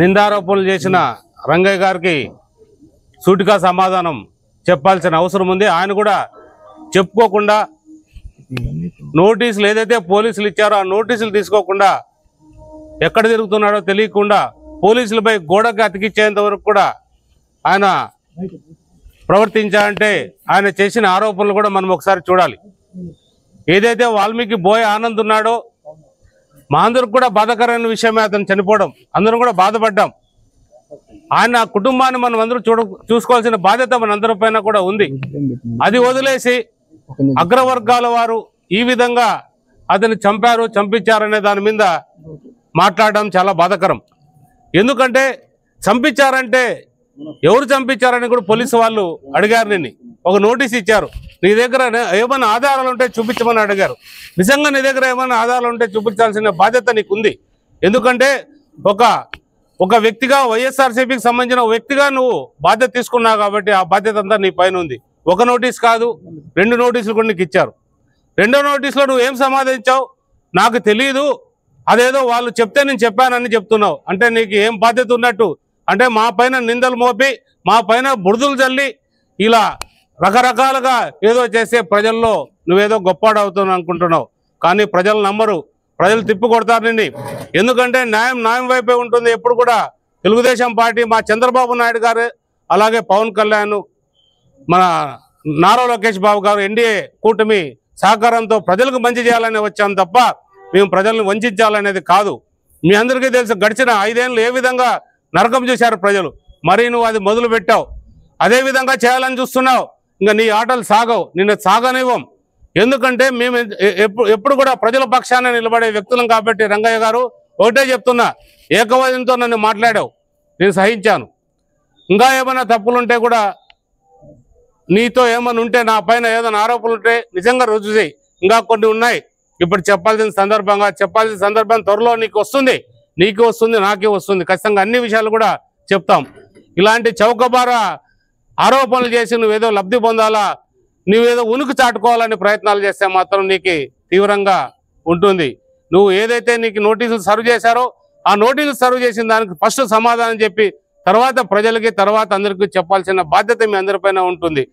నిందారోపణలు చేసిన రంగయ్య గారికి సూటిగా సమాధానం చెప్పాల్సిన అవసరం ఉంది. ఆయన కూడా చెప్పుకోకుండా నోటీసులు ఏదైతే పోలీసులు ఇచ్చారో ఆ నోటీసులు తీసుకోకుండా ఎక్కడ తిరుగుతున్నాడో తెలియకుండా పోలీసులపై గోడకు అతికిచ్చేంత వరకు కూడా ఆయన ప్రవర్తించాలంటే ఆయన చేసిన ఆరోపణలు కూడా మనం ఒకసారి చూడాలి. ఏదైతే వాల్మీకి బోయ ఆనంద్ ఉన్నాడో మా అందరికి కూడా బాధాకరమైన విషయమే అతను చనిపోవడం. అందరం కూడా బాధపడ్డాం. ఆయన కుటుంబాన్ని మనం అందరూ చూసుకోవాల్సిన బాధ్యత మన అందరి పైన కూడా ఉంది. అది వదిలేసి అగ్రవర్గాల వారు ఈ విధంగా అతన్ని చంపించారనే దాని మీద మాట్లాడడం చాలా బాధాకరం. ఎందుకంటే చంపించారంటే ఎవరు చంపించారని కూడా పోలీసు వాళ్ళు అడిగారు. నిన్ను ఒక నోటీస్ ఇచ్చారు, నీ దగ్గర ఏమైనా ఆధారాలు ఉంటే చూపించమని అడిగారు. నిజంగా నీ దగ్గర ఏమైనా ఆధారాలు ఉంటే చూపించాల్సిన బాధ్యత నీకుంది. ఎందుకంటే ఒక వ్యక్తిగా వైఎస్ఆర్సీపీకి సంబంధించిన వ్యక్తిగా నువ్వు బాధ్యత తీసుకున్నావు కాబట్టి ఆ బాధ్యత అంతా నీ పైన ఉంది. ఒక నోటీస్ కాదు, 2 నోటీసులు కూడా నీకు ఇచ్చారు. 2వ నోటీసులో నువ్వు ఏం సమాధానించావు? నాకు తెలియదు, అదేదో వాళ్ళు చెప్తే నేను చెప్పానని చెప్తున్నావు. అంటే నీకు ఏం బాధ్యత ఉన్నట్టు? అంటే మా పైన నిందలు మోపి మా పైన బురదలు చల్లి ఇలా రకరకాలుగా ఏదో చేసే ప్రజల్లో నువ్వేదో గొప్పవాడవుతున్నావు అనుకుంటున్నావు. కానీ ప్రజలు నమ్మరు, ప్రజలు తిప్పి కొడతారు నిన్ను. ఎందుకంటే న్యాయం వైపే ఉంటుంది ఎప్పుడు కూడా. తెలుగుదేశం పార్టీ, మా చంద్రబాబు నాయుడు గారు, అలాగే పవన్ కళ్యాణ్, మన నారా లోకేష్ బాబు గారు, ఎన్డీఏ కూటమి సహకారంతో ప్రజలకు మంచి చేయాలని వచ్చాం తప్ప మేము ప్రజలను వంచాలనేది కాదు. మీ అందరికీ తెలుసు గడిచిన 5 ఏళ్ళు ఏ విధంగా నరకం చూశారు ప్రజలు. మరి నువ్వు అది మొదలు పెట్టావు, అదే విధంగా చేయాలని చూస్తున్నావు. ఇంకా నీ ఆటలు సాగవు, నిన్ను సాగనివ్వం. ఎందుకంటే మేము ఎప్పుడు కూడా ప్రజల పక్షాన నిలబడే వ్యక్తులం కాబట్టి రంగయ్య గారు ఒకటే చెప్తున్నా, ఏకవచనంతో నన్ను మాట్లాడావు, నేను సహించాను. ఇంకా ఏమైనా తప్పులుంటే కూడా నీతో ఏమైనా ఉంటే, నా పైన ఏదైనా ఆరోపణలు ఉంటే నిజంగా రుజువు చేయి. ఇంకా కొన్ని ఉన్నాయి, ఇప్పుడు చెప్పాల్సిన సందర్భం త్వరలో నీకు వస్తుంది, నాకే వస్తుంది. ఖచ్చితంగా అన్ని విషయాలు కూడా చెప్తాం. ఇలాంటి చౌకబార ఆరోపణలు చేసి నువ్వేదో లబ్ధి పొందాలా, నువ్వేదో ఉనికి చాటుకోవాలని ప్రయత్నాలు చేస్తే మాత్రం నీకు తీవ్రంగా ఉంటుంది. నువ్వు ఏదైతే నీకు నోటీసులు సర్వ్ చేశారో ఆ నోటీసులు సర్వ్ చేసిన దానికి ఫస్ట్ సమాధానం చెప్పి తర్వాత ప్రజలకి, తర్వాత అందరికీ చెప్పాల్సిన బాధ్యత మీ అందరిపైన ఉంటుంది.